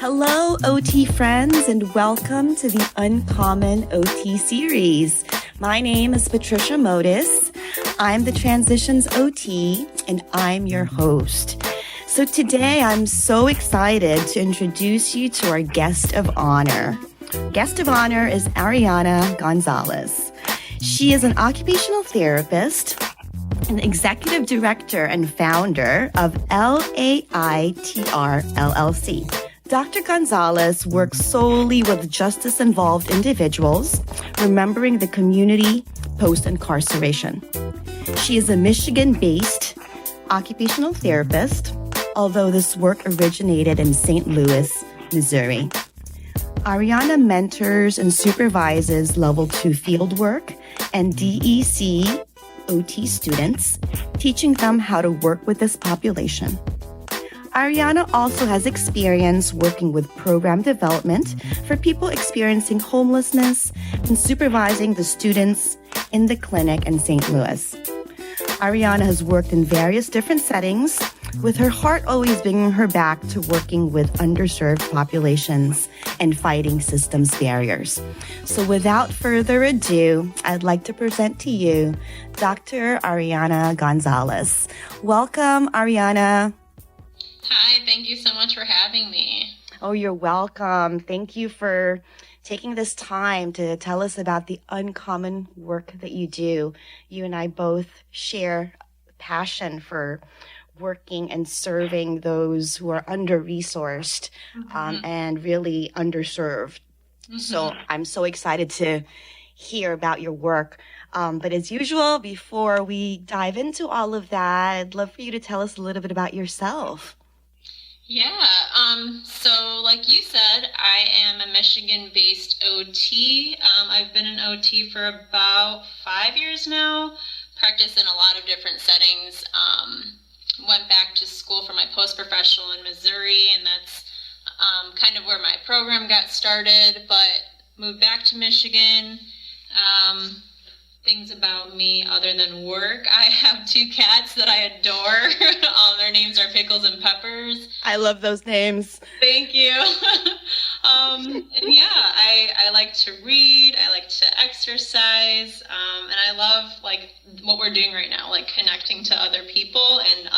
Hello, OT friends, and welcome to the Uncommon OT series. My name is Patricia Modis. I'm the Transitions OT, and I'm your host. So today, I'm so excited to introduce you to our guest of honor. Guest of honor is Ariana Gonzalez. She is an occupational therapist, an executive director and founder of LAITR LLC. Dr. Gonzalez works solely with justice-involved individuals, remembering the community post-incarceration. She is a Michigan-based occupational therapist, although this work originated in St. Louis, Missouri. Ariana mentors and supervises Level 2 fieldwork and DEC OT students, teaching them how to work with this population. Ariana also has experience working with program development for people experiencing homelessness and supervising the students in the clinic in St. Louis. Ariana has worked in various different settings, with her heart always bringing her back to working with underserved populations and fighting systems barriers. So without further ado, I'd like to present to you Dr. Ariana Gonzalez. Welcome, Ariana. Hi, thank you so much for having me. Oh, you're welcome. Thank you for taking this time to tell us about the uncommon work that you do. You and I both share passion for working and serving those who are under-resourced and really underserved. So I'm so excited to hear about your work. But as usual, before we dive into all of that, I'd love for you to tell us a little bit about yourself. Yeah, so like you said, I am a Michigan-based OT. I've been an OT for about 5 years now, practiced in a lot of different settings. Went back to school for my post-professional in Missouri, and that's kind of where my program got started, but moved back to Michigan. Things about me other than work. I have 2 cats that I adore. Their names are Pickles and Peppers. I love those names. Thank you. And yeah, I like to read. I like to exercise. And I love like what we're doing right now, like connecting to other people and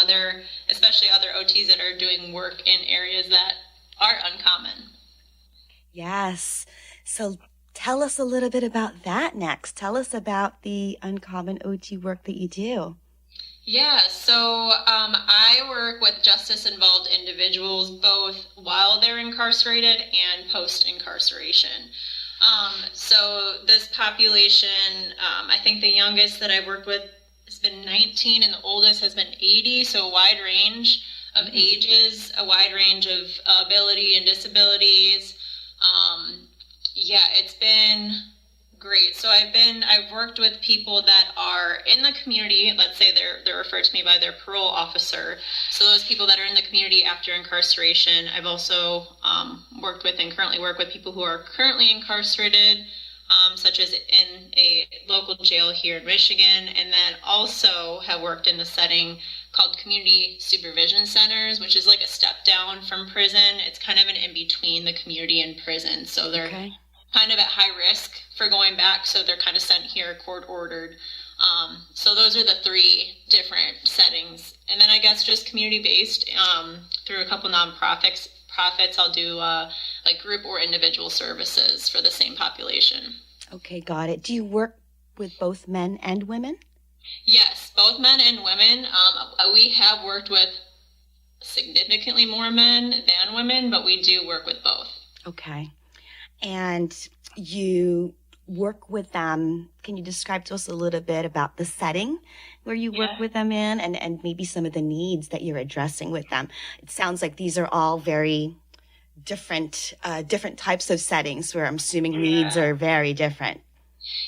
especially other OTs that are doing work in areas that are uncommon. Yes. So tell us a little bit about that next. Tell us about the uncommon OT work that you do. Yeah, so I work with justice-involved individuals both while they're incarcerated and post-incarceration. So this population, I think the youngest that I've worked with has been 19 and the oldest has been 80, so a wide range of ages, a wide range of ability and disabilities. Yeah, it's been great. So I've worked with people that are in the community. Let's say they're referred to me by their parole officer. So those people that are in the community after incarceration. I've also worked with and currently work with people who are currently incarcerated, such as in a local jail here in Michigan, and then also have worked in a setting called community supervision centers, which is like a step down from prison. It's kind of an in-between the community and prison. So they're kind of at high risk for going back, so they're kind of sent here court-ordered. So those are the 3 different settings. And then I guess just community-based through a couple nonprofits. I'll do like group or individual services for the same population. Okay, got it. Do you work with both men and women? Yes, both men and women. We have worked with significantly more men than women, but we do work with both. Okay. And you work with them. Can you describe to us a little bit about the setting where you work with them in and maybe some of the needs that you're addressing with them? It sounds like these are all very different types of settings where I'm assuming needs are very different.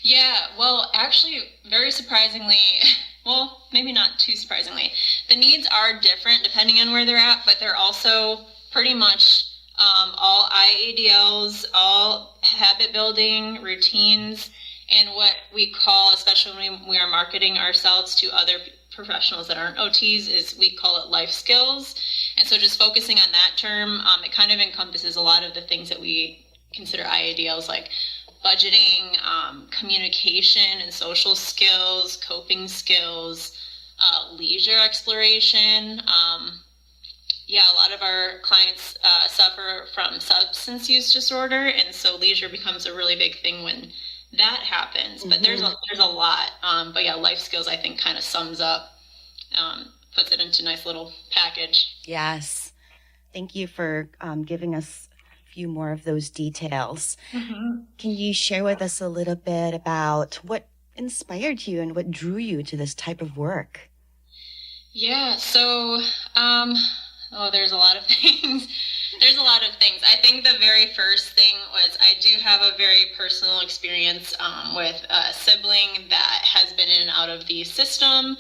Yeah, well, actually, very surprisingly, well, maybe not too surprisingly, the needs are different depending on where they're at, but they're also pretty much all IADLs, all habit building routines, and what we call, especially when we are marketing ourselves to other professionals that aren't OTs is we call it life skills. And so just focusing on that term, it kind of encompasses a lot of the things that we consider IADLs, like budgeting, communication and social skills, coping skills, leisure exploration. A lot of our clients suffer from substance use disorder, and so leisure becomes a really big thing when that happens. But there's a lot. Life skills I think kind of sums up, puts it into a nice little package. Yes. Thank you for giving us a few more of those details. Can you share with us a little bit about what inspired you and what drew you to this type of work? Yeah, so there's a lot of things. There's a lot of things. I think the very first thing was I do have a very personal experience with a sibling that has been in and out of the system,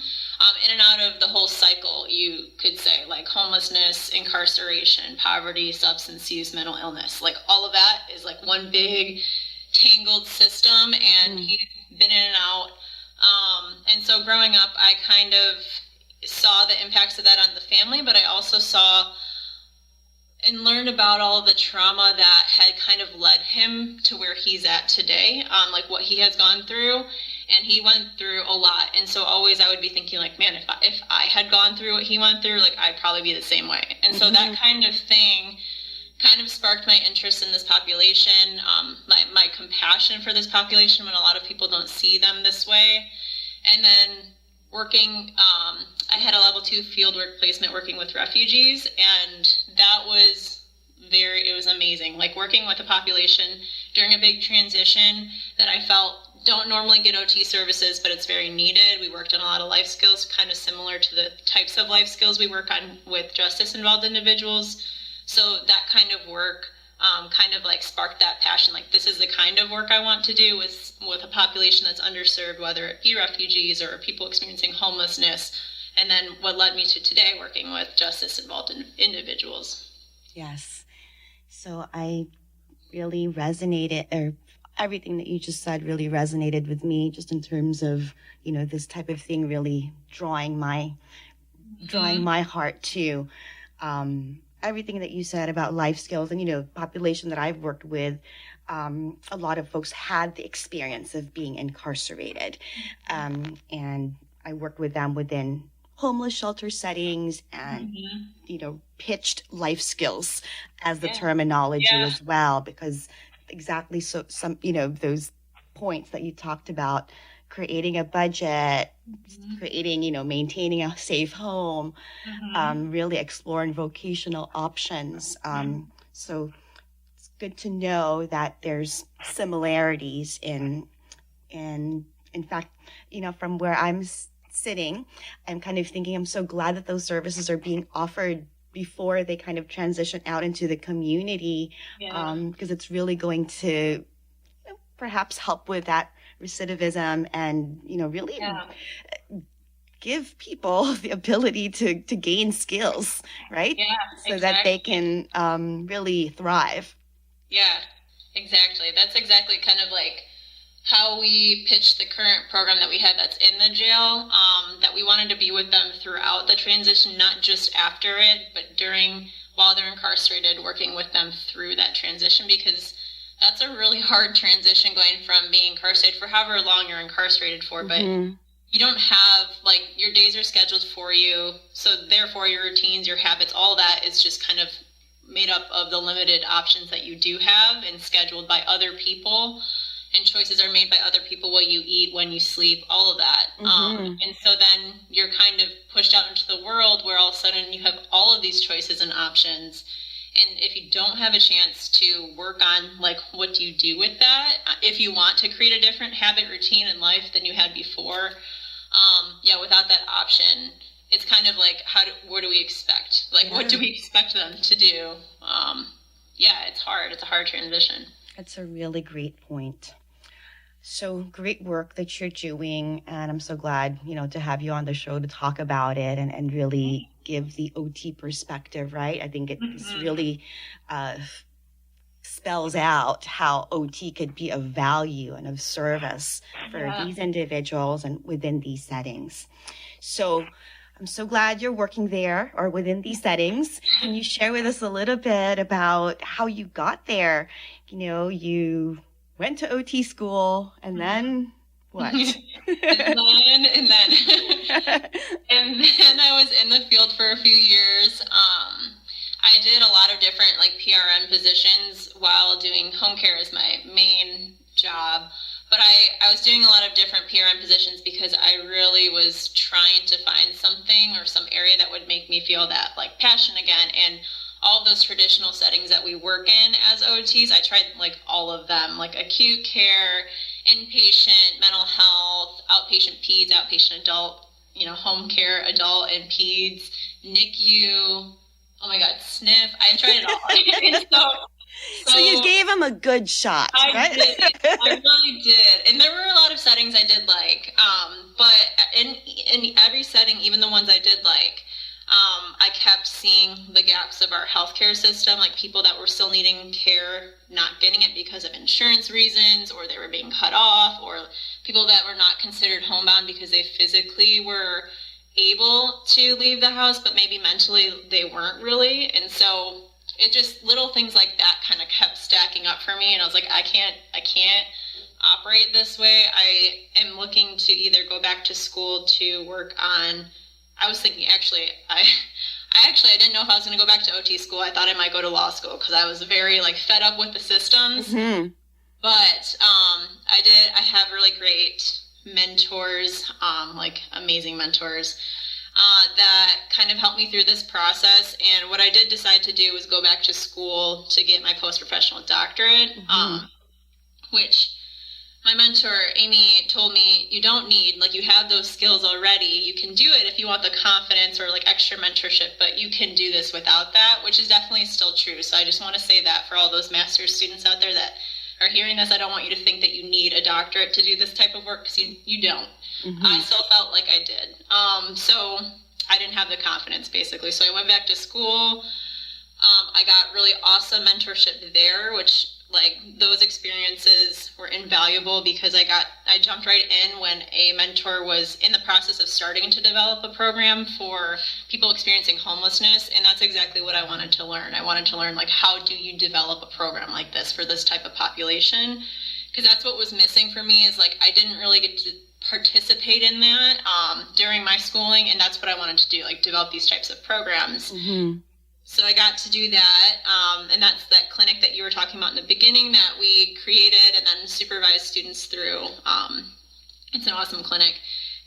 in and out of the whole cycle, you could say, like homelessness, incarceration, poverty, substance use, mental illness. Like all of that is like one big tangled system, and he's been in and out. And so growing up, I kind of saw the impacts of that on the family, but I also saw and learned about all the trauma that had kind of led him to where he's at today, like what he has gone through. And he went through a lot. And so always I would be thinking like, man, if I had gone through what he went through, like I'd probably be the same way. And so that kind of thing kind of sparked my interest in this population, my compassion for this population when a lot of people don't see them this way. And then working, I had a level 2 fieldwork placement working with refugees, and that was it was amazing. Like working with a population during a big transition that I felt don't normally get OT services, but it's very needed. We worked on a lot of life skills, kind of similar to the types of life skills we work on with justice-involved individuals. So that kind of work kind of like sparked that passion. Like this is the kind of work I want to do with a population that's underserved, whether it be refugees or people experiencing homelessness. And then what led me to today working with justice-involved individuals. Yes. So I really resonated, or everything that you just said really resonated with me, just in terms of, this type of thing really drawing my heart to everything that you said about life skills and, population that I've worked with. A lot of folks had the experience of being incarcerated. And I worked with them within homeless shelter settings and, pitched life skills as the terminology as well, because exactly some, those points that you talked about, creating a budget, creating, maintaining a safe home, really exploring vocational options. So it's good to know that there's similarities in fact, from where I'm sitting, I'm kind of thinking I'm so glad that those services are being offered before they kind of transition out into the community, because it's really going to perhaps help with that recidivism and, really give people the ability to gain skills, right? Yeah, so that they can really thrive. Yeah, exactly. That's exactly kind of like how we pitched the current program that we had that's in the jail, that we wanted to be with them throughout the transition, not just after it, but while they're incarcerated, working with them through that transition, because that's a really hard transition, going from being incarcerated for however long you're incarcerated for, but you don't have, like, your days are scheduled for you, so therefore your routines, your habits, all that is just kind of made up of the limited options that you do have and scheduled by other people. And choices are made by other people, what you eat, when you sleep, all of that. And so then you're kind of pushed out into the world where all of a sudden you have all of these choices and options. And if you don't have a chance to work on, like, what do you do with that? If you want to create a different habit, routine in life than you had before, without that option, it's kind of like, what do we expect? Like, what do we expect them to do? It's hard. It's a hard transition. That's a really great point. So great work that you're doing, and I'm so glad, to have you on the show to talk about it and really give the OT perspective, right? I think it's really spells out how OT could be of value and of service for these individuals and within these settings. So I'm so glad you're working there or within these settings. Can you share with us a little bit about how you got there? You know, you went to OT school and then what? and then I was in the field for a few years. I did a lot of different like PRN positions while doing home care as my main job. But I was doing a lot of different PRN positions because I really was trying to find something or some area that would make me feel that like passion again. And all of those traditional settings that we work in as OTs, I tried like all of them, like acute care, inpatient, mental health, outpatient peds, outpatient adult, you know, home care, adult and peds, NICU, oh my God, SNF. I tried it all. So you gave him a good shot, right? I did. I really did. And there were a lot of settings I did like. But in every setting, even the ones I did like, I kept seeing the gaps of our healthcare system, like people that were still needing care, not getting it because of insurance reasons, or they were being cut off, or people that were not considered homebound because they physically were able to leave the house, but maybe mentally they weren't really. And so it just little things like that kind of kept stacking up for me. And I was like, I can't operate this way. I am looking to either go back to school to work on, I was thinking I didn't know if I was going to go back to OT school. I thought I might go to law school because I was very like fed up with the systems. Mm-hmm. But I have really great mentors, like amazing mentors. That kind of helped me through this process. And what I did decide to do was go back to school to get my post-professional doctorate, which my mentor, Amy, told me you don't need, like you have those skills already. You can do it if you want the confidence or like extra mentorship, but you can do this without that, which is definitely still true. So I just want to say that for all those master's students out there that are hearing this, I don't want you to think that you need a doctorate to do this type of work because you don't. Mm-hmm. I still felt like I did. So I didn't have the confidence basically. So I went back to school. I got really awesome mentorship there, which like those experiences were invaluable because I jumped right in when a mentor was in the process of starting to develop a program for people experiencing homelessness. And that's exactly what I wanted to learn. I wanted to learn like, how do you develop a program like this for this type of population? Because that's what was missing for me is like, I didn't really get to participate in that during my schooling. And that's what I wanted to do, like develop these types of programs. Mm-hmm. So I got to do that, and that's that clinic that you were talking about in the beginning that we created and then supervised students through. It's an awesome clinic.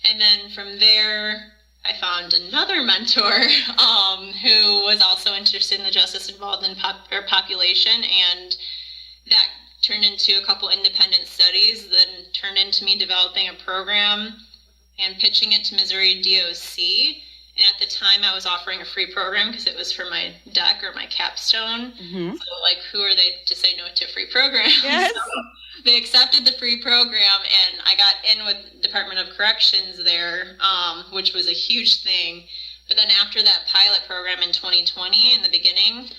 And then from there, I found another mentor who was also interested in the justice involved in population, and that turned into a couple independent studies, then turned into me developing a program and pitching it to Missouri DOC. And at the time, I was offering a free program because it was for my DEC or my capstone. Mm-hmm. So, like, who are they to say no to a free program? Yes. So they accepted the free program, and I got in with Department of Corrections there, which was a huge thing. But then after that pilot program in 2020, in the beginning,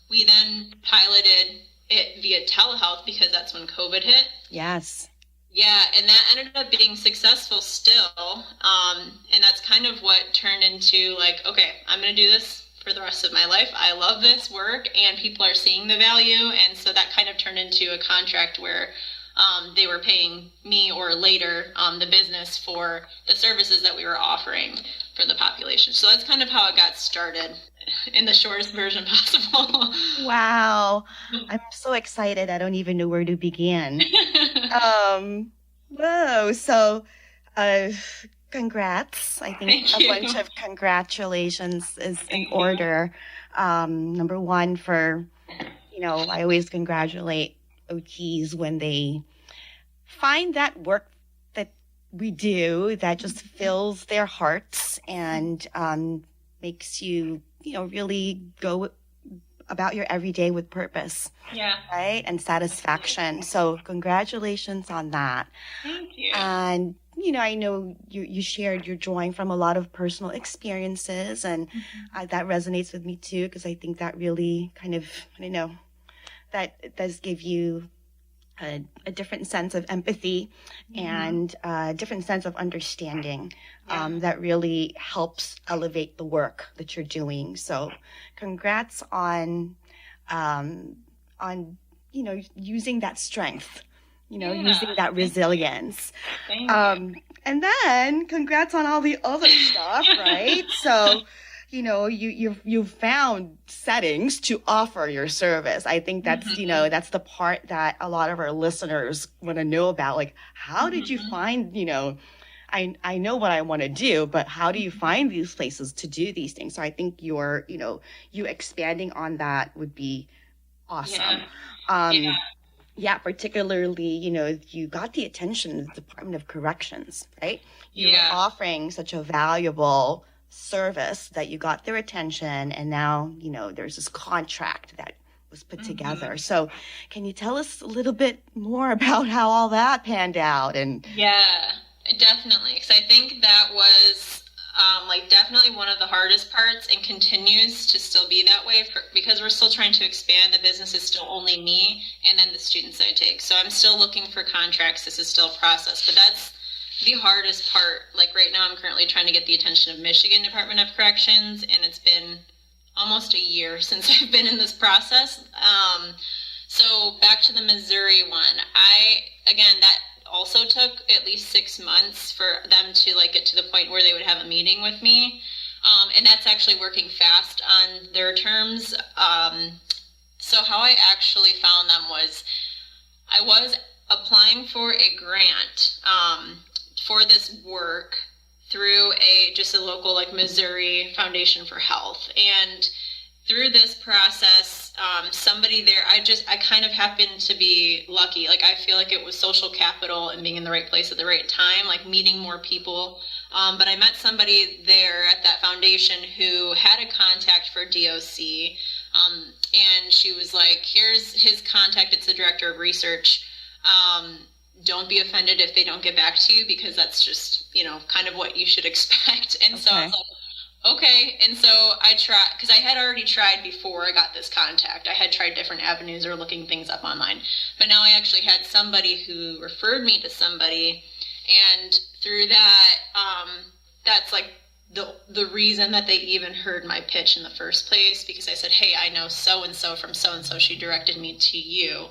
we then piloted it via telehealth because that's when COVID hit. Yes. Yeah, and that ended up being successful still, and that's kind of what turned into like, okay, I'm going to do this for the rest of my life. I love this work, and people are seeing the value, and so that kind of turned into a contract where they were paying me or later the business for the services that we were offering for the population. So that's kind of how it got started in the shortest version possible. Wow. I'm so excited. I don't even know where to begin. Whoa. So, congrats. I think a bunch of congratulations is in order. Number one for, I always congratulate OTs when they find that work that we do that just fills their hearts and makes you, really go about your everyday with purpose. Yeah. Right? And satisfaction. So congratulations on that. Thank you. And, I know you shared you're drawing from a lot of personal experiences, and that resonates with me too, because I think that really kind of, that it does give you a different sense of empathy and a different sense of understanding that really helps elevate the work that you're doing. So congrats on using that strength, using that resilience. Thank you. And then congrats on all the other stuff, right? So you've found settings to offer your service. I think that's, that's the part that a lot of our listeners want to know about. Like, how did you find, I know what I want to do, but how do you find these places to do these things? So I think you expanding on that would be awesome. Yeah, particularly, you got the attention of the Department of Corrections, right? You're offering such a valuable service that you got their attention, and now there's this contract that was put together. So can you tell us a little bit more about how all that panned out? And definitely, because I think that was definitely one of the hardest parts, and continues to still be that way because we're still trying to expand. The business is still only me and then the students I take, so I'm still looking for contracts. This is still a process, but that's the hardest part. Like right now, I'm currently trying to get the attention of Michigan Department of Corrections, and it's been almost a year since I've been in this process. So back to the Missouri one, that also took at least 6 months for them to get to the point where they would have a meeting with me. And that's actually working fast on their terms. So how I actually found them was I was applying for a grant for this work through a local Missouri Foundation for Health. And through this process, somebody there, I kind of happened to be lucky. I feel like it was social capital and being in the right place at the right time, meeting more people. But I met somebody there at that foundation who had a contact for DOC. And she was like, here's his contact. It's the director of research. Don't be offended if they don't get back to you, because that's just, kind of what you should expect. And so I was like, okay. And so I tried, because I had already tried before I got this contact. I had tried different avenues or looking things up online. But now I actually had somebody who referred me to somebody. And through that, that's the reason that they even heard my pitch in the first place, because I said, hey, I know so-and-so from so-and-so. She directed me to you.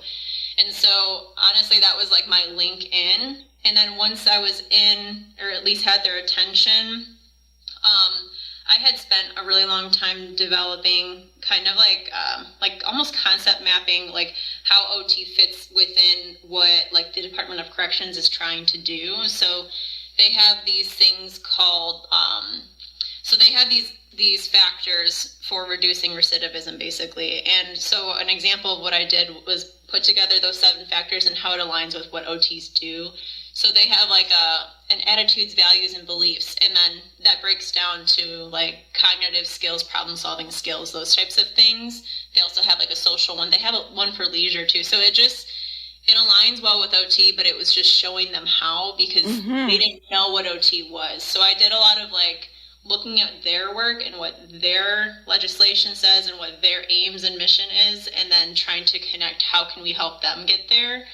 And so honestly, that was my link in. And then once I was in, or at least had their attention, I had spent a really long time developing kind of almost concept mapping, how OT fits within what the Department of Corrections is trying to do. So they have these things called, these factors for reducing recidivism, basically. And so an example of what I did was put together those 7 factors and how it aligns with what OTs do. So they have an attitudes, values, and beliefs, and then that breaks down to cognitive skills, problem solving skills, those types of things. They also have a social one. They have one for leisure too. So it aligns well with OT, but it was just showing them how, because they didn't know what OT was. So I did a lot of looking at their work and what their legislation says and what their aims and mission is, and then trying to connect how can we help them get there.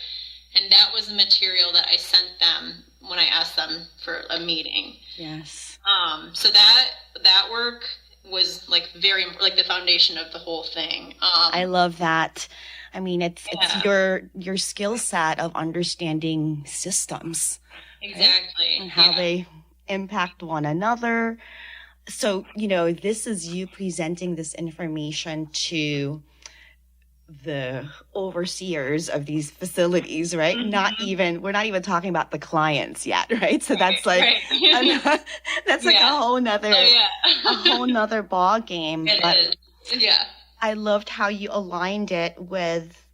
And that was the material that I sent them when I asked them for a meeting. Yes. So that work was very the foundation of the whole thing. I love that. I mean, it's your skill set of understanding systems. Exactly. Right? And how they impact one another. So, this is you presenting this information to the overseers of these facilities, right? We're not even talking about the clients yet, right? So that's that's a whole nother ball game. It is. Yeah. I loved how you aligned it with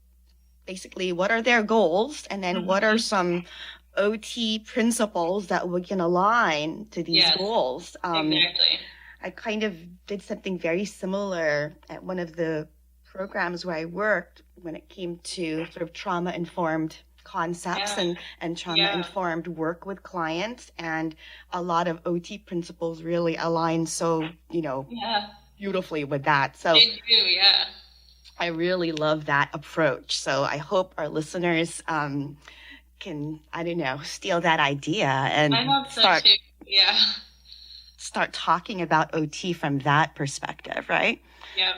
basically what are their goals, and then what are some OT principles that we can align to these goals. Exactly. I kind of did something very similar at one of the programs where I worked when it came to sort of trauma-informed concepts and trauma-informed work with clients, and a lot of OT principles really align so, beautifully with that. So they do, I really love that approach. So I hope our listeners can, I don't know, steal that idea and I hope so too. Yeah. Start talking about OT from that perspective, right? Yeah.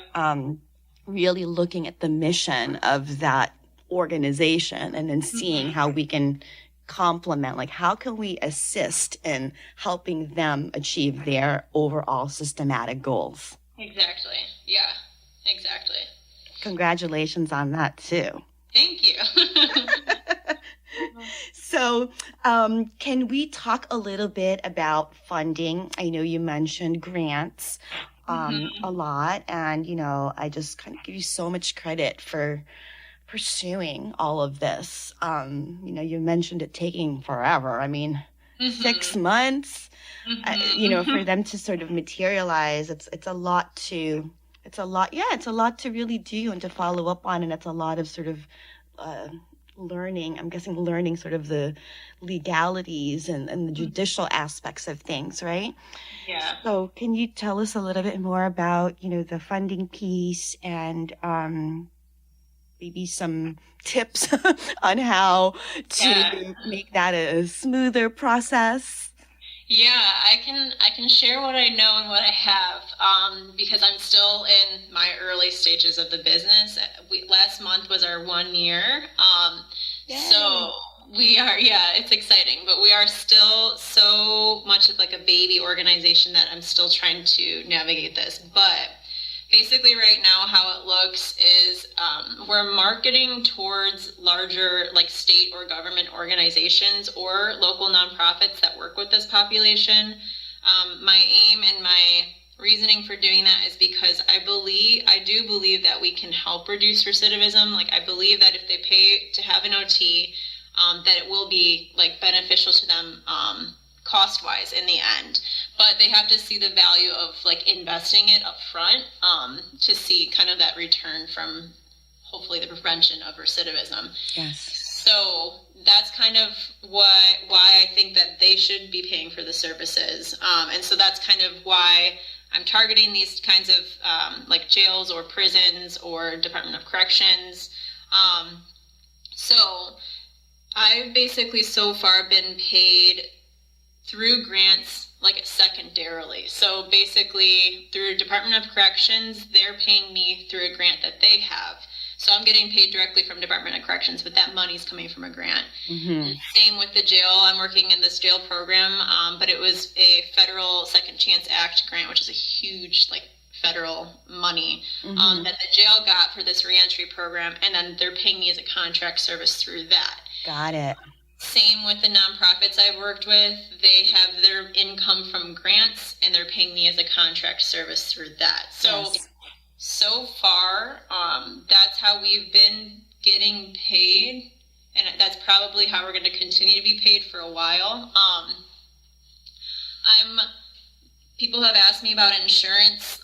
Really looking at the mission of that organization and then seeing how we can complement, like how can we assist in helping them achieve their overall systematic goals. Exactly. Yeah, exactly. Congratulations on that too. Thank you. So can we talk a little bit about funding? I know you mentioned grants a lot, and I just kind of give you so much credit for pursuing all of this. You mentioned it taking forever. I mean, 6 months, for them to sort of materialize. It's a lot to really do and to follow up on, and it's a lot of sort of learning. I'm guessing learning sort of the legalities and the judicial aspects of things, right? Yeah. So can you tell us a little bit more about, the funding piece and maybe some tips on how to make that a smoother process? Yeah, I can share what I know and what I have, because I'm still in my early stages of the business. Last month was our 1 year, so we are, it's exciting, but we are still so much of like a baby organization that I'm still trying to navigate this. But basically right now how it looks is we're marketing towards larger like state or government organizations or local nonprofits that work with this population. My aim and my reasoning for doing that is because I do believe that we can help reduce recidivism. Like I believe that if they pay to have an OT, that it will be like beneficial to them cost-wise in the end, but they have to see the value of like investing it up front to see kind of that return from hopefully the prevention of recidivism. Yes. So that's kind of why I think that they should be paying for the services, and so that's kind of why I'm targeting these kinds of like jails or prisons or Department of Corrections. So I've basically so far been paid through grants, like secondarily. So basically through Department of Corrections, they're paying me through a grant that they have. So I'm getting paid directly from Department of Corrections, but that money's coming from a grant. Same with the jail. I'm working in this jail program, but it was a federal Second Chance Act grant, which is a huge like federal money that the jail got for this reentry program, and then they're paying me as a contract service through that. Got it. Same with the nonprofits I've worked with. They have their income from grants, and they're paying me as a contract service through that. So, So far, that's how we've been getting paid, and that's probably how we're going to continue to be paid for a while. People have asked me about insurance,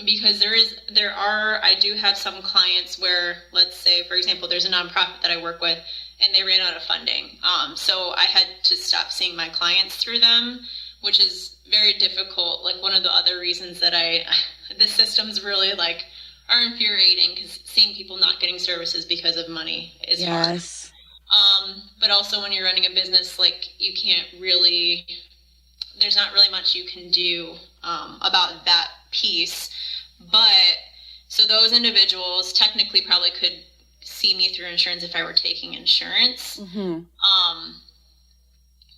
because I do have some clients where, let's say, for example, there's a nonprofit that I work with, and they ran out of funding. So I had to stop seeing my clients through them, which is very difficult. Like one of the other reasons that the systems really like are infuriating, because seeing people not getting services because of money is hard. But also when you're running a business, like there's not really much you can do about that piece. But so those individuals technically probably could see me through insurance if I were taking insurance.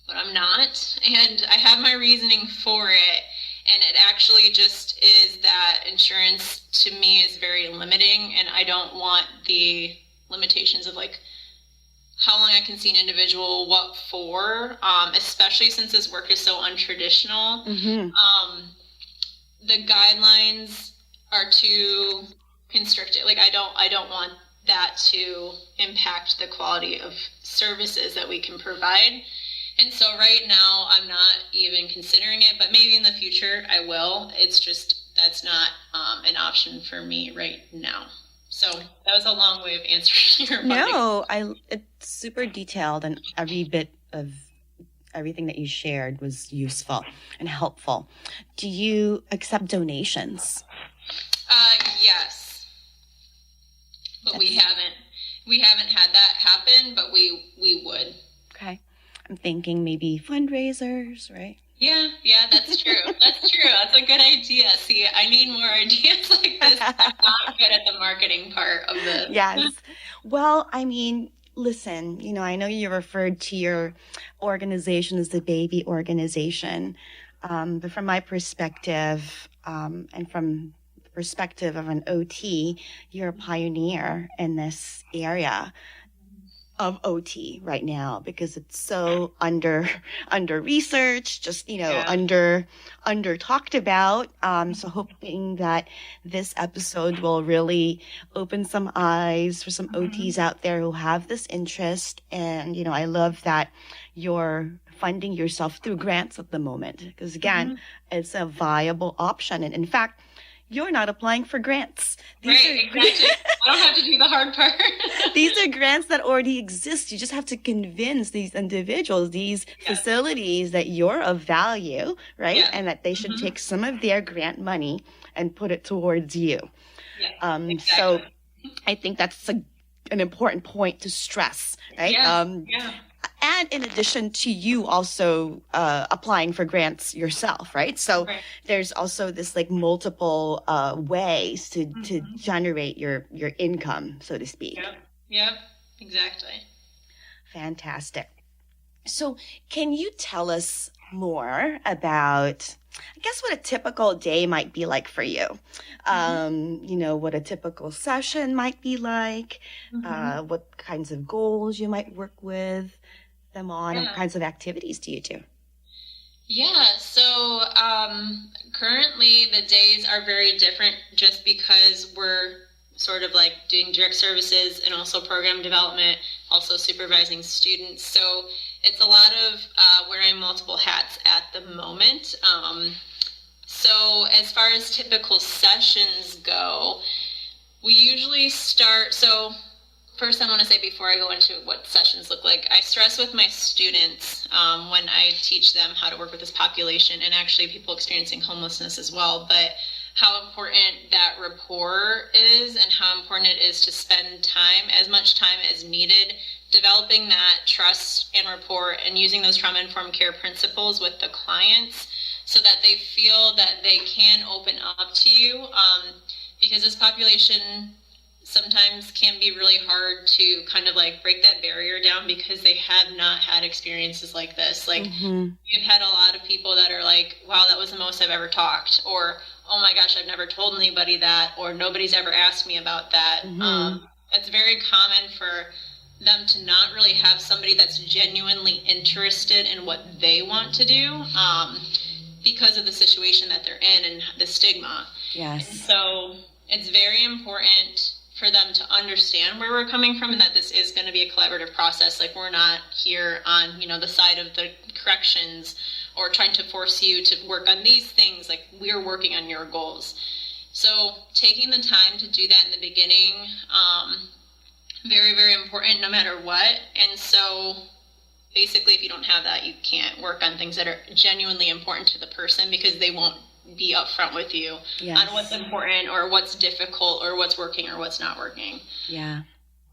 But I'm not, and I have my reasoning for it, and it actually just is that insurance to me is very limiting, and I don't want the limitations of like how long I can see an individual, what for, especially since this work is so untraditional. The guidelines are too constricted. Like I don't want that to impact the quality of services that we can provide. And so right now I'm not even considering it, but maybe in the future I will. It's just that's not an option for me right now. So that was a long way of answering your question. No, it's super detailed, and every bit of everything that you shared was useful and helpful. Do you accept donations? Yes. We haven't had that happen, but we would. Okay. I'm thinking maybe fundraisers, right? Yeah, that's true. That's true. That's a good idea. See, I need more ideas like this. I'm not good at the marketing part of this. Yes. Well, I mean, listen, I know you referred to your organization as the baby organization, but from my perspective, and from the perspective of an OT, you're a pioneer in this area of OT right now, because it's so under researched, just under talked about. So hoping that this episode will really open some eyes for some OTs out there who have this interest. And I love that you're funding yourself through grants at the moment, because again, it's a viable option. And in fact, you're not applying for grants. Exactly. I don't have to do the hard part. These are grants that already exist. You just have to convince these individuals, these facilities, that you're of value, right? Yeah. And that they should take some of their grant money and put it towards you. Yeah, exactly. So I think that's an important point to stress, right? Yeah. And in addition to you also applying for grants yourself, right? So there's also this like multiple ways to generate your income, so to speak. Yep, exactly. Fantastic. So can you tell us more about, I guess, what a typical day might be like for you? What a typical session might be like, what kinds of goals you might work with them on, and what kinds of activities do you do? Yeah, so currently the days are very different just because we're sort of like doing direct services and also program development, also supervising students. So it's a lot of wearing multiple hats at the moment. So as far as typical sessions go, we usually start, so first I want to say before I go into what sessions look like, I stress with my students when I teach them how to work with this population, and actually people experiencing homelessness as well, but how important that rapport is and how important it is to spend time, as much time as needed, developing that trust and rapport and using those trauma-informed care principles with the clients so that they feel that they can open up to you, because this population sometimes can be really hard to kind of like break that barrier down because they have not had experiences like this. Like you've had a lot of people that are like, wow, that was the most I've ever talked, or oh my gosh, I've never told anybody that, or nobody's ever asked me about that. It's very common for them to not really have somebody that's genuinely interested in what they want to do because of the situation that they're in and the stigma. Yes. And so it's very important for them to understand where we're coming from and that this is going to be a collaborative process. Like we're not here on, the side of the corrections or trying to force you to work on these things. Like we're working on your goals. So taking the time to do that in the beginning, very, very important no matter what. And so basically if you don't have that, you can't work on things that are genuinely important to the person because they won't be upfront with you on what's important or what's difficult or what's working or what's not working. Yeah.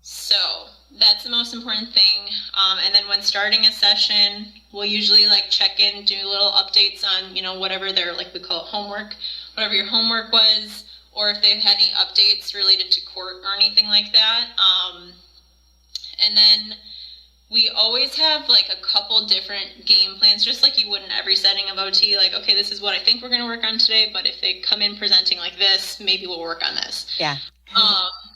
So that's the most important thing. And then when starting a session, we'll usually like check in, do little updates on, whatever their, like we call it homework, whatever your homework was, or if they've had any updates related to court or anything like that. And then we always have like a couple different game plans, just like you would in every setting of OT. Like, okay, this is what I think we're going to work on today, but if they come in presenting like this, maybe we'll work on this. Yeah.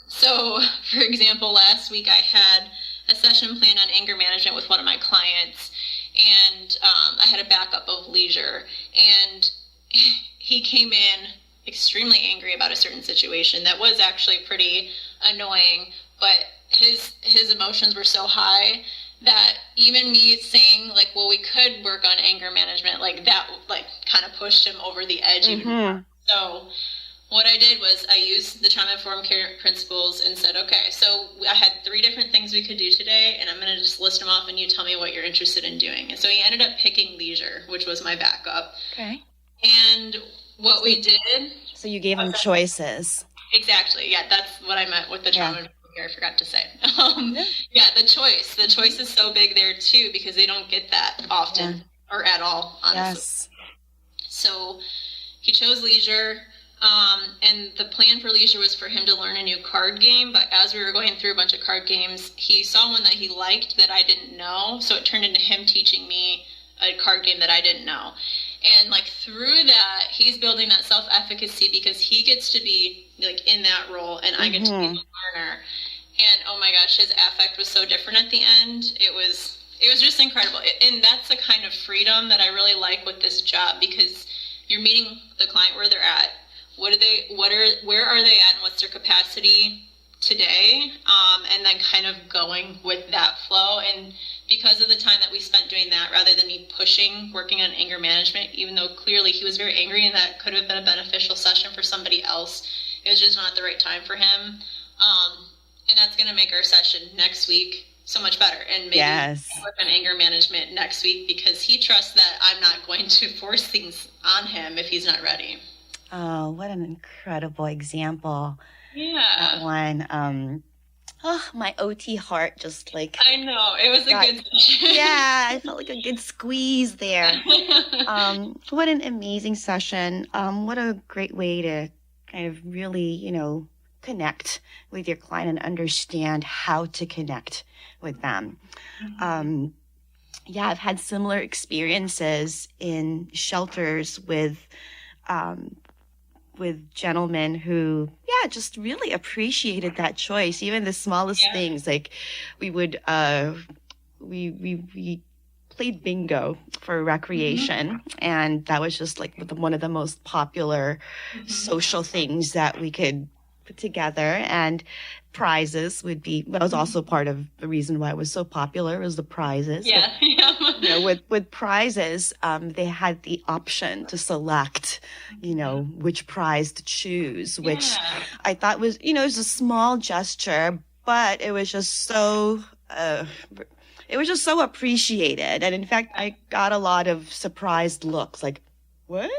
So, for example, last week I had a session planned on anger management with one of my clients, and I had a backup of leisure, and he came in extremely angry about a certain situation that was actually pretty annoying, but his emotions were so high that even me saying like, well, we could work on anger management, like that like kind of pushed him over the edge even more. So what I did was I used the trauma-informed care principles and said, okay, so I had 3 different things we could do today, and I'm going to just list them off and you tell me what you're interested in doing. And so he ended up picking leisure, which was my backup. Okay. And what we did... So you gave him choices. Exactly. Yeah, that's what I meant with the trauma-informed here, I forgot to say. Yeah. Yeah, the choice is so big there too, because they don't get that often or at all, honestly. Yes. So he chose leisure. And the plan for leisure was for him to learn a new card game. But as we were going through a bunch of card games, he saw one that he liked that I didn't know. So it turned into him teaching me a card game that I didn't know. And like through that, he's building that self-efficacy because he gets to be like in that role and I get to be the learner. And oh my gosh, his affect was so different at the end. It was just incredible. And that's the kind of freedom that I really like with this job, because you're meeting the client where they're at. Where are they at and what's their capacity today? And then kind of going with that flow. And because of the time that we spent doing that, rather than me working on anger management, even though clearly he was very angry and that could have been a beneficial session for somebody else, it was just not the right time for him. And that's going to make our session next week so much better. And maybe work on anger management next week, because he trusts that I'm not going to force things on him if he's not ready. Oh, what an incredible example. Yeah. That one. My OT heart just like... I know. It was a good session. Yeah, I felt like a good squeeze there. What an amazing session. What a great way to kind of really, connect with your client and understand how to connect with them. I've had similar experiences in shelters with gentlemen who, just really appreciated that choice. Even the smallest things, like we would, we played bingo for recreation, and that was just like one of the most popular social things that we could put together. And prizes would be, that was also part of the reason why it was so popular, was the prizes. Yeah. With prizes, they had the option to select, which prize to choose, which I thought was, it was a small gesture, but it was just so, appreciated. And in fact, I got a lot of surprised looks like, what?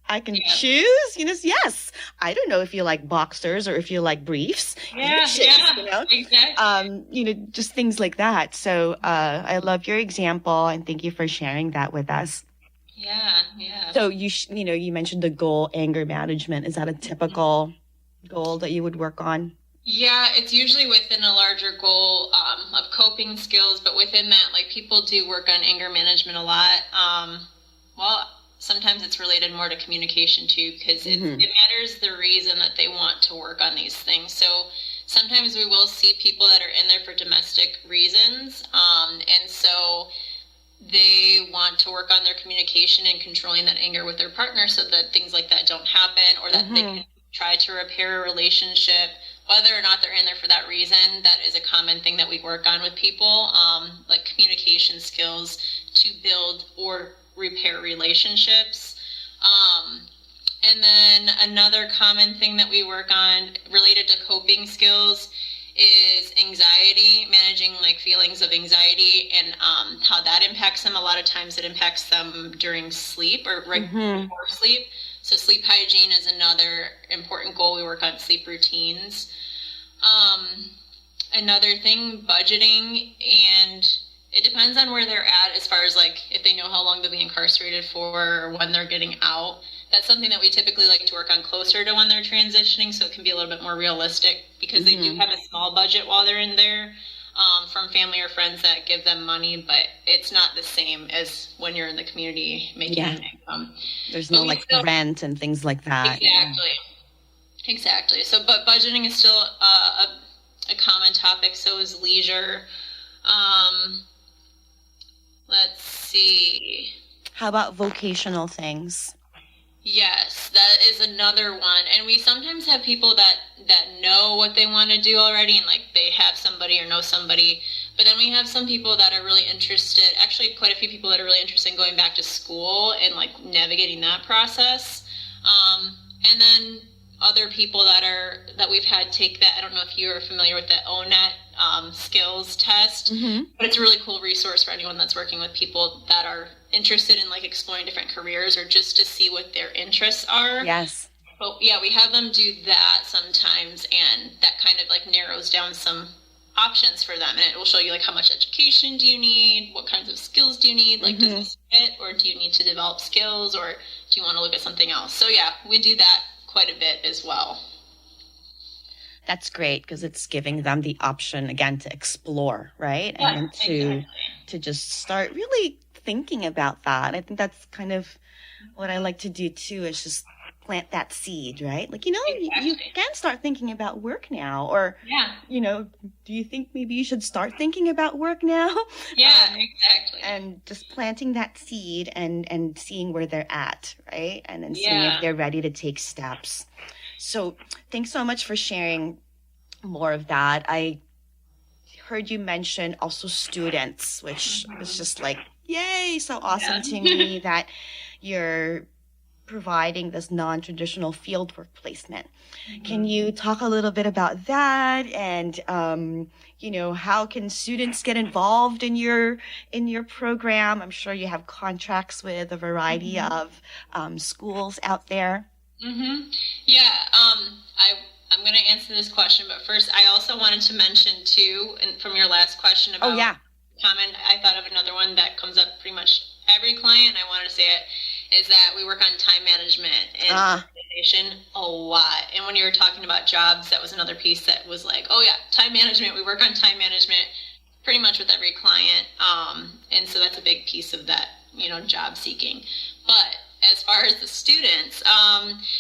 I can choose? Yes. I don't know if you like boxers or if you like briefs. Exactly. Just things like that. So I love your example, and thank you for sharing that with us. Yeah. So you mentioned the goal, anger management. Is that a typical goal that you would work on? Yeah, it's usually within a larger goal of coping skills, but within that, like, people do work on anger management a lot. Sometimes it's related more to communication too, because it matters the reason that they want to work on these things. So sometimes we will see people that are in there for domestic reasons, and so they want to work on their communication and controlling that anger with their partner so that things like that don't happen, or that they can try to repair a relationship. Whether or not they're in there for that reason, that is a common thing that we work on with people, like communication skills to build or repair relationships. And then another common thing that we work on related to coping skills is anxiety, managing like feelings of anxiety and how that impacts them. A lot of times it impacts them during sleep or right before sleep. So sleep hygiene is another important goal. We work on sleep routines. Another thing, budgeting, and it depends on where they're at as far as like if they know how long they'll be incarcerated for or when they're getting out. That's something that we typically like to work on closer to when they're transitioning, so it can be a little bit more realistic, because they do have a small budget while they're in there from family or friends that give them money, but it's not the same as when you're in the community making an income. There's no rent and things like that. Exactly. So, but budgeting is still a common topic. So is leisure. Let's see. How about vocational things? Yes, that is another one. And we sometimes have people that know what they want to do already, and like they have somebody or know somebody. But then we have some people that are really interested, actually quite a few people that are really interested in going back to school and like navigating that process. And then other people that we've had take that. I don't know if you are familiar with the ONET skills test, but it's a really cool resource for anyone that's working with people that are interested in like exploring different careers or just to see what their interests are. Yes. But yeah, we have them do that sometimes, and that kind of like narrows notes down some options for them, and it will show you like how much education do you need, what kinds of skills do you need, like does this fit, or do you need to develop skills, or do you want to look at something else? So yeah, we do that quite a bit as well. That's great, because it's giving them the option again to explore, right? Yeah, And to just start really thinking about that. I think that's kind of what I like to do too, is just plant that seed, right? Like, you can start thinking about work now, or, do you think maybe you should start thinking about work now? Yeah, exactly. And just planting that seed and seeing where they're at, right? And then seeing if they're ready to take steps. So thanks so much for sharing more of that. I heard you mention also students, which was just like, yay, so awesome to me that you're providing this non-traditional fieldwork placement. Can you talk a little bit about that, and how can students get involved in your program? I'm sure you have contracts with a variety of schools out there. Yeah, I'm going to answer this question, but first I also wanted to mention too, and from your last question about comment, I thought of another one that comes up pretty much every client. I wanted to say it is that we work on time management and organization a lot. And when you were talking about jobs, that was another piece that was like, oh yeah, time management. We work on time management pretty much with every client. And so that's a big piece of that, job seeking. But as far as the students,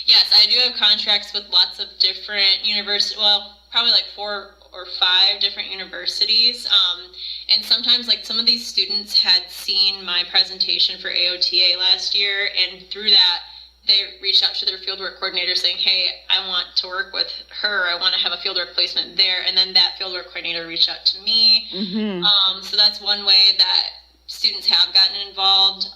yes, I do have contracts with lots of different universities, well, probably like 4 or 5 different universities. And sometimes like some of these students had seen my presentation for AOTA last year, and through that, they reached out to their fieldwork coordinator saying, hey, I want to work with her. I want to have a fieldwork placement there. And then that fieldwork coordinator reached out to me. So that's one way that students have gotten involved.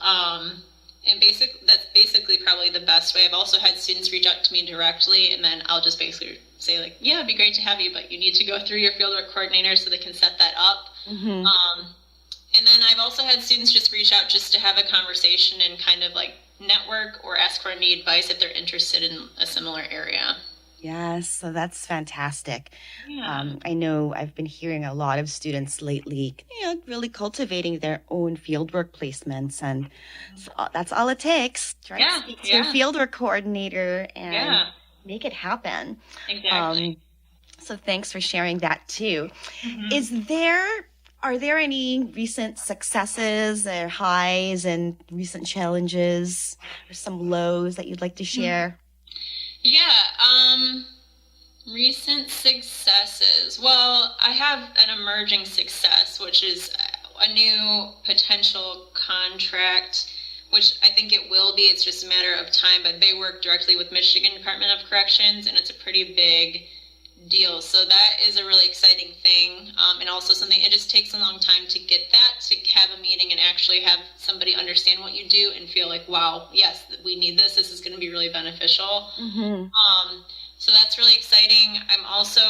And that's basically probably the best way. I've also had students reach out to me directly, and then I'll just basically say like, yeah, it'd be great to have you, but you need to go through your fieldwork coordinator so they can set that up. And then I've also had students just reach out just to have a conversation and kind of like network or ask for any advice if they're interested in a similar area. Yes, so that's fantastic. Yeah. I know I've been hearing a lot of students lately, really cultivating their own fieldwork placements, and so that's all it takes, right? Yeah, Speak to your fieldwork coordinator and make it happen. Exactly. So thanks for sharing that too. Are there any recent successes or highs and recent challenges, or some lows that you'd like to share? Yeah, recent successes. Well, I have an emerging success, which is a new potential contract, which I think it will be. It's just a matter of time, but they work directly with Michigan Department of Corrections, and it's a pretty big deal. So that is a really exciting thing, and also something, it just takes a long time to get that, to have a meeting and actually have somebody understand what you do and feel like, wow, yes, we need this. This is going to be really beneficial. So that's really exciting. I'm also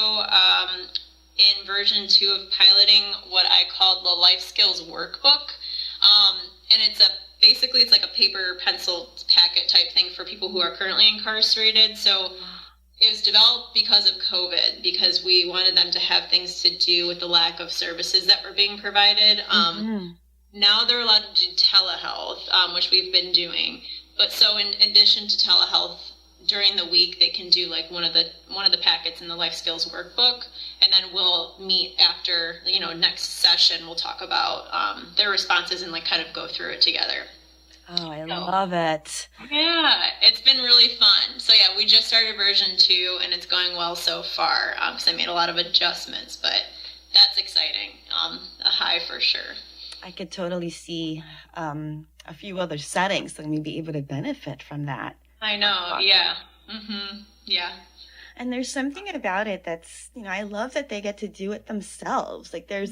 in version 2 of piloting what I call the life skills workbook, and it's basically like a paper pencil packet type thing for people who are currently incarcerated. So it was developed because of COVID, because we wanted them to have things to do with the lack of services that were being provided. Now they're allowed to do telehealth, which we've been doing. But so in addition to telehealth, during the week they can do like one of the packets in the life skills workbook, and then we'll meet after next session. We'll talk about their responses and like kind of go through it together. Oh, I love it. Yeah, it's been really fun. So yeah, we just started version 2, and it's going well so far, because I made a lot of adjustments, but that's exciting. A high for sure. I could totally see a few other settings that may be able to benefit from that. I know, yeah. Yeah. And there's something about it that's, I love that they get to do it themselves. Like that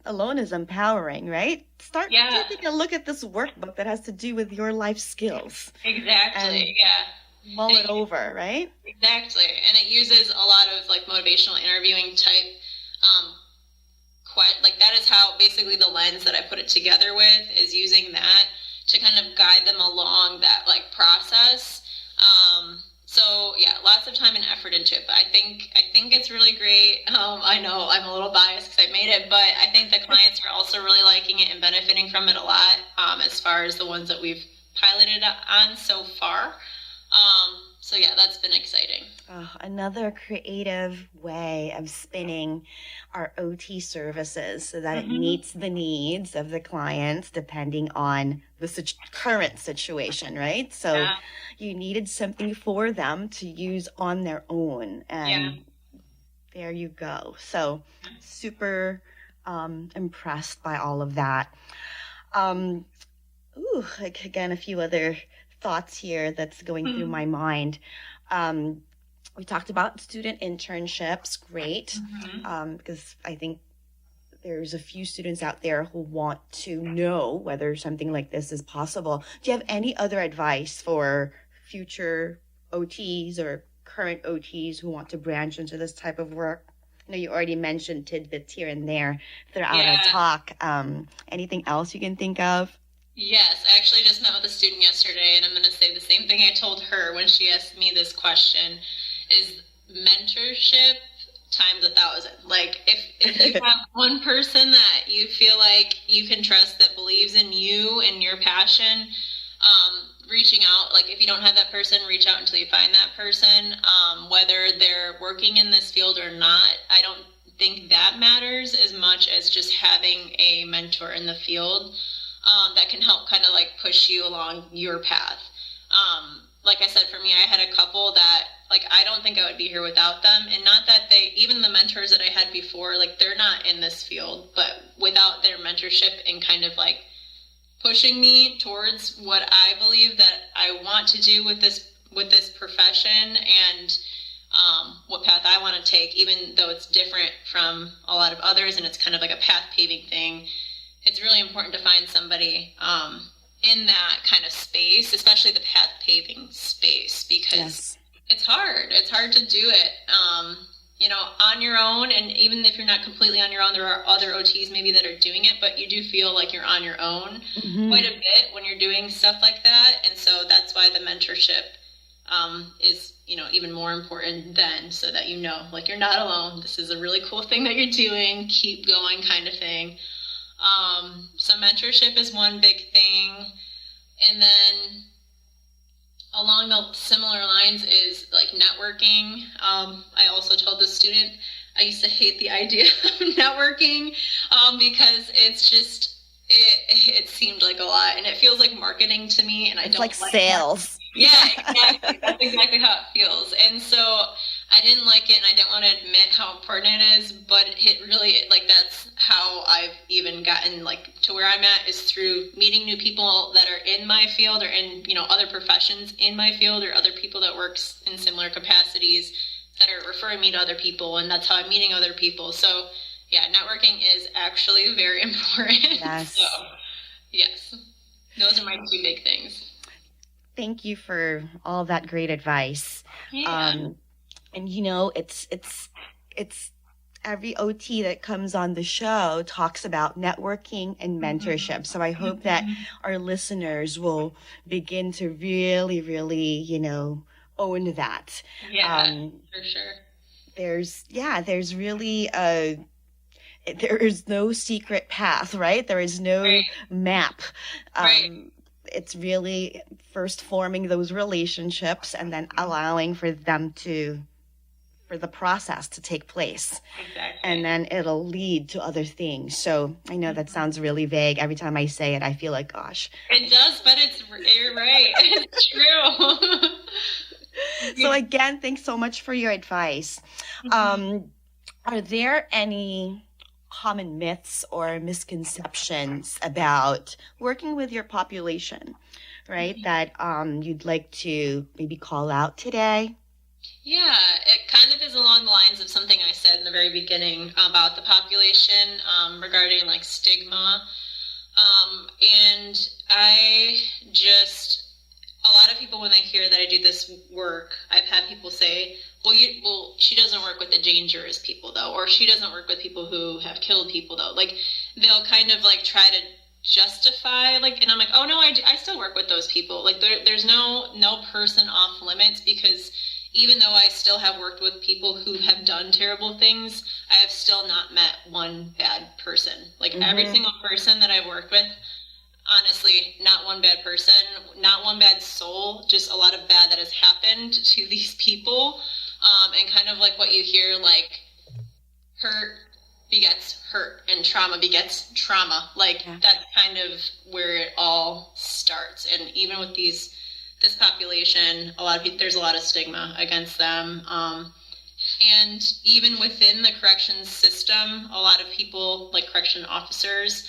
alone is empowering, right? Start taking a look at this workbook that has to do with your life skills. Exactly, yeah. Mull it over, right? Exactly. And it uses a lot of like motivational interviewing type, like that is how basically the lens that I put it together with is using that to kind of guide them along that like process. So yeah, lots of time and effort into it, but I think it's really great. I know I'm a little biased because I made it, but I think the clients are also really liking it and benefiting from it a lot, as far as the ones that we've piloted on so far. So yeah, that's been exciting. Another creative way of spinning our OT services so that it meets the needs of the clients depending on the current situation, right? So you needed something for them to use on their own, and there you go. So super impressed by all of that. Again, a few other thoughts here that's going through my mind. We talked about student internships, great, because I think there's a few students out there who want to know whether something like this is possible. Do you have any other advice for future OTs or current OTs who want to branch into this type of work? I know you already mentioned tidbits here and there throughout our talk. Anything else you can think of? Yes, I actually just met with a student yesterday, and I'm going to say the same thing I told her when she asked me this question, is mentorship times 1,000. Like, if you have one person that you feel like you can trust that believes in you and your passion, reaching out, like if you don't have that person, reach out until you find that person, whether they're working in this field or not. I don't think that matters as much as just having a mentor in the field that can help kind of like push you along your path. Like I said, for me, I had a couple that, like, I don't think I would be here without them. And not that even the mentors that I had before, like, they're not in this field, but without their mentorship and kind of like pushing me towards what I believe that I want to do with this profession, and what path I want to take, even though it's different from a lot of others and it's kind of like a path paving thing. It's really important to find somebody in that kind of space, especially the path paving space, because it's hard. It's hard to do it, on your own. And even if you're not completely on your own, there are other OTs maybe that are doing it, but you do feel like you're on your own quite a bit when you're doing stuff like that. And so that's why the mentorship is, even more important then, so that like you're not alone. This is a really cool thing that you're doing. Keep going, kind of thing. So mentorship is one big thing. And then along the similar lines is like networking. I also told the student I used to hate the idea of networking because it's just, it seemed like a lot, and it feels like marketing to me, and I don't like sales. Yeah, exactly. That's exactly how it feels. And so I didn't like it, and I didn't want to admit how important it is, but it really, like, that's how I've even gotten, like, to where I'm at, is through meeting new people that are in my field or in, other professions in my field, or other people that works in similar capacities that are referring me to other people, and that's how I'm meeting other people. So yeah, networking is actually very important. Yes. So yes, those are my two big things. Thank you for all that great advice. Yeah. And it's every OT that comes on the show talks about networking and mentorship. So I hope that our listeners will begin to really, really, own that. Yeah, for sure. There's really there is no secret path, right? There is no map. It's really first forming those relationships and then allowing for the process to take place. Exactly. And then it'll lead to other things. So I know that sounds really vague. Every time I say it, I feel like, gosh. It does, but you're right. It's true. So again, thanks so much for your advice. Are there any common myths or misconceptions about working with your population, right, that you'd like to maybe call out today? Yeah, it kind of is along the lines of something I said in the very beginning about the population regarding like stigma. And a lot of people, when they hear that I do this work, I've had people say, well, she doesn't work with the dangerous people though, or she doesn't work with people who have killed people though. Like, they'll kind of like try to justify, like, and I'm like, oh no, I still work with those people. Like there's no person off limits, because even though I still have worked with people who have done terrible things, I have still not met one bad person. Like every single person that I've worked with, honestly, not one bad person, not one bad soul, just a lot of bad that has happened to these people. And kind of like what you hear, like hurt begets hurt and trauma begets trauma. Like that's kind of where it all starts. And even with this population, a lot of people, there's a lot of stigma against them. And even within the corrections system, a lot of people, like correction officers,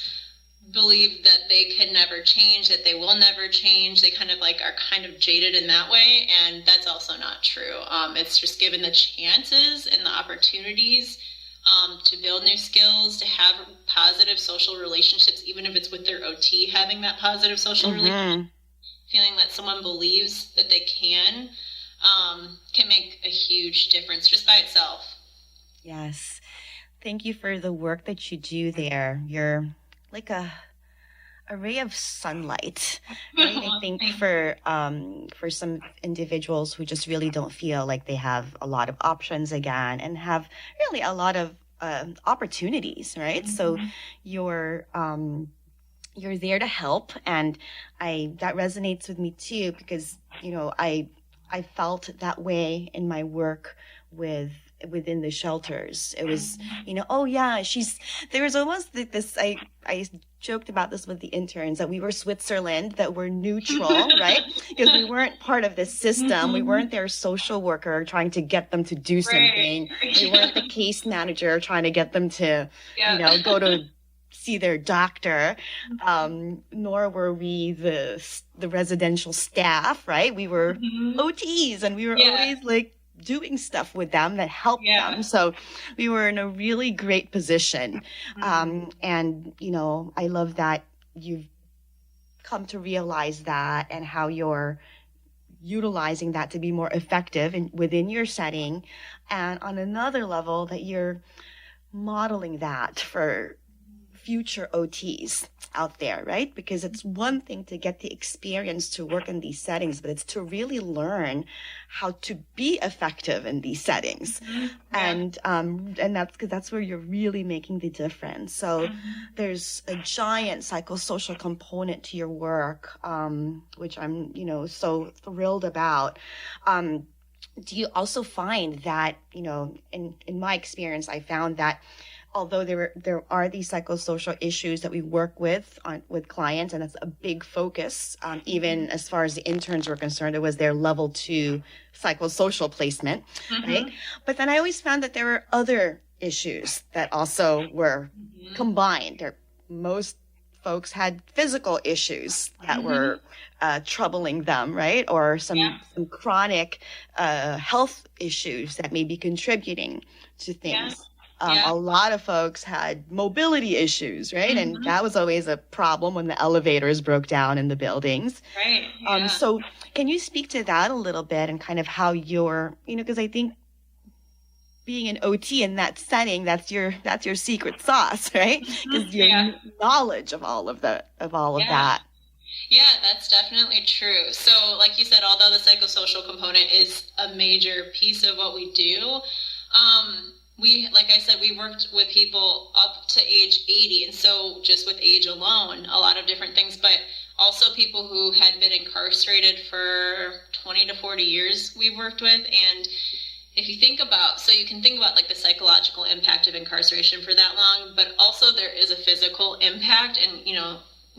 believe that they can never change, that they will never change. They kind of like are kind of jaded in that way, and that's also not true. It's just given the chances and the opportunities to build new skills, to have positive social relationships, even if it's with their OT, having that positive social relationship, feeling that someone believes that they can make a huge difference just by itself. Yes. Thank you for the work that you do there. You're like a ray of sunlight, right? I think for some individuals who just really don't feel like they have a lot of options again, and have really a lot of opportunities, right? So you're there to help, and that resonates with me too, because I felt that way in my work within the shelters. It was, oh yeah, there was almost this, I joked about this with the interns, that we were Switzerland, that we're neutral, right? Because we weren't part of this system. We weren't their social worker trying to get them to do something. We weren't the case manager trying to get them to, go to see their doctor, nor were we the residential staff, right? We were OTs, and we were always like doing stuff with them that helped them. So we were in a really great position. And, I love that you've come to realize that, and how you're utilizing that to be more effective within your setting. And on another level, that you're modeling that for future OTs out there, right? Because it's one thing to get the experience to work in these settings, but it's to really learn how to be effective in these settings. And that's where you're really making the difference. So there's a giant psychosocial component to your work, which I'm, so thrilled about. Do you also find that, in my experience, I found that although there are these psychosocial issues that we work with clients, and that's a big focus, even as far as the interns were concerned, it was their level 2 psychosocial placement, right? But then I always found that there were other issues that also were combined. Most folks had physical issues that were troubling them, right? Or some chronic health issues that may be contributing to things. A lot of folks had mobility issues, right? And that was always a problem when the elevators broke down in the buildings. Right. Yeah. So can you speak to that a little bit, and kind of how you're, because I think being an OT in that setting, that's your secret sauce, right? Because your knowledge of all of that. Yeah, that's definitely true. So like you said, although the psychosocial component is a major piece of what we do, like I said, we worked with people up to age 80. And so just with age alone, a lot of different things, but also people who had been incarcerated for 20 to 40 years we've worked with. And if you think about, so you can think about like the psychological impact of incarceration for that long, but also there is a physical impact, and,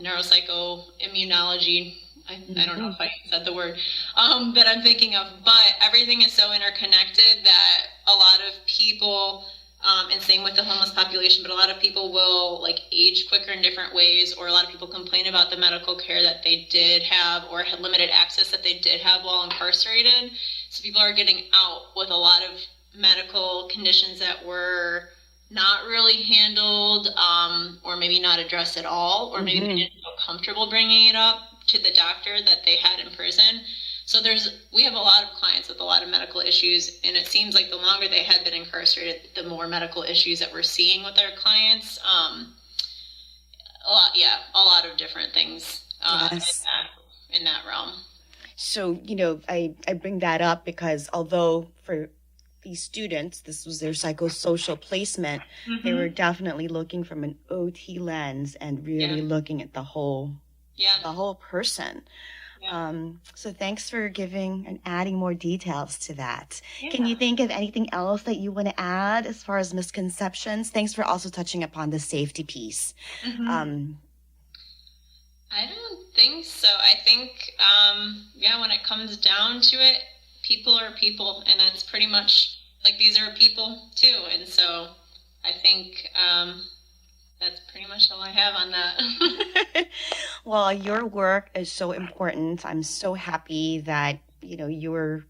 neuropsychoimmunology, I don't know if I said the word that I'm thinking of, but everything is so interconnected that a lot of people, and same with the homeless population, but a lot of people will like age quicker in different ways, or a lot of people complain about the medical care that they did have, or had limited access that they did have while incarcerated. So people are getting out with a lot of medical conditions that were not really handled, or maybe not addressed at all, or maybe they didn't feel comfortable bringing it up to the doctor that they had in prison. So we have a lot of clients with a lot of medical issues, and it seems like the longer they had been incarcerated, the more medical issues that we're seeing with our clients. a lot of different things Yes. in that realm. So, I bring that up because although for these students, this was their psychosocial placement, they were definitely looking from an OT lens and really looking at the whole person. So thanks for giving and adding more details to that. Can you think of anything else that you want to add as far as misconceptions? Thanks for also touching upon the safety piece. I don't think so. I think, when it comes down to it, people are people, and that's pretty much, like, these are people too. And so I think that's pretty much all I have on that. Well, your work is so important. I'm so happy that, you're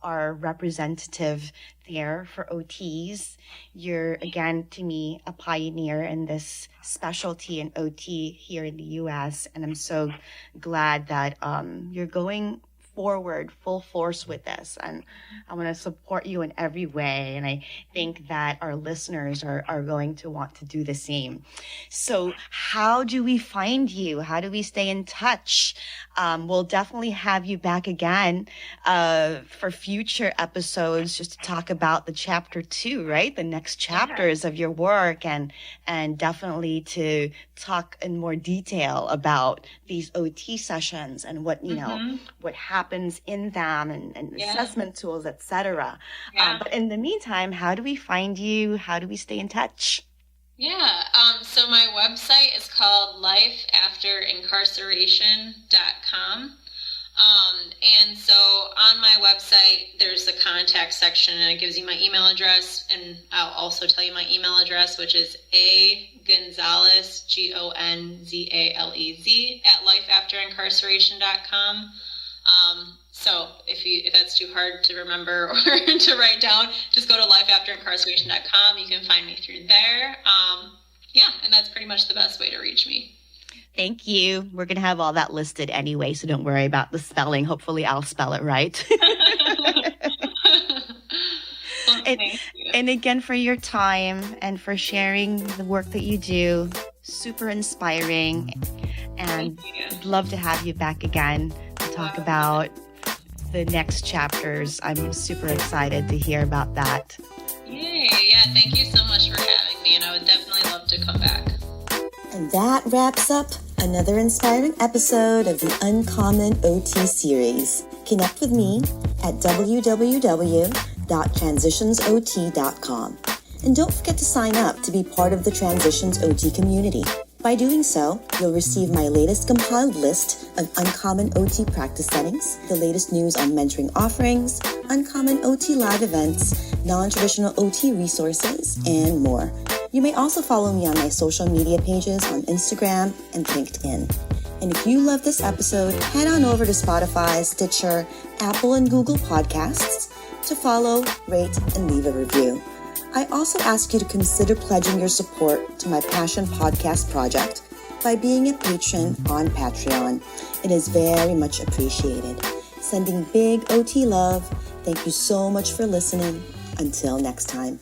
our representative there for OTs. You're, again, to me, a pioneer in this specialty in OT here in the U.S. And I'm so glad that you're going forward full force with this, and I want to support you in every way, and I think that our listeners are going to want to do the same. So how do we find you? How do we stay in touch? We'll definitely have you back again for future episodes, just to talk about the chapter 2, right? The next chapters of your work, and definitely to talk in more detail about these OT sessions and what, what happens in them, and assessment tools, etc. But in the meantime, how do we find you? How do we stay in touch? So my website is called lifeafterincarceration.com. And so on my website, there's a contact section, and it gives you my email address, and I'll also tell you my email address, which is Gonzalez, Gonzalez @lifeafterincarceration.com. So if that's too hard to remember or to write down, just go to lifeafterincarceration.com. You can find me through there. And that's pretty much the best way to reach me. Thank you. We're going to have all that listed anyway, so don't worry about the spelling. Hopefully I'll spell it right. And again, for your time and for sharing the work that you do, super inspiring. And I'd love to have you back again to talk about the next chapters. I'm super excited to hear about that. Yay. Yeah, thank you so much for having me, and I would definitely love to come back. And that wraps up another inspiring episode of the Uncommon OT series. Connect with me at www.transitionsot.com. And don't forget to sign up to be part of the Transitions OT community. By doing so, you'll receive my latest compiled list of uncommon OT practice settings, the latest news on mentoring offerings, uncommon OT live events, non-traditional OT resources, and more. You may also follow me on my social media pages on Instagram and LinkedIn. And if you love this episode, head on over to Spotify, Stitcher, Apple, and Google Podcasts to follow, rate, and leave a review. I also ask you to consider pledging your support to my Passion Podcast project by being a patron on Patreon. It is very much appreciated. Sending big OT love. Thank you so much for listening. Until next time.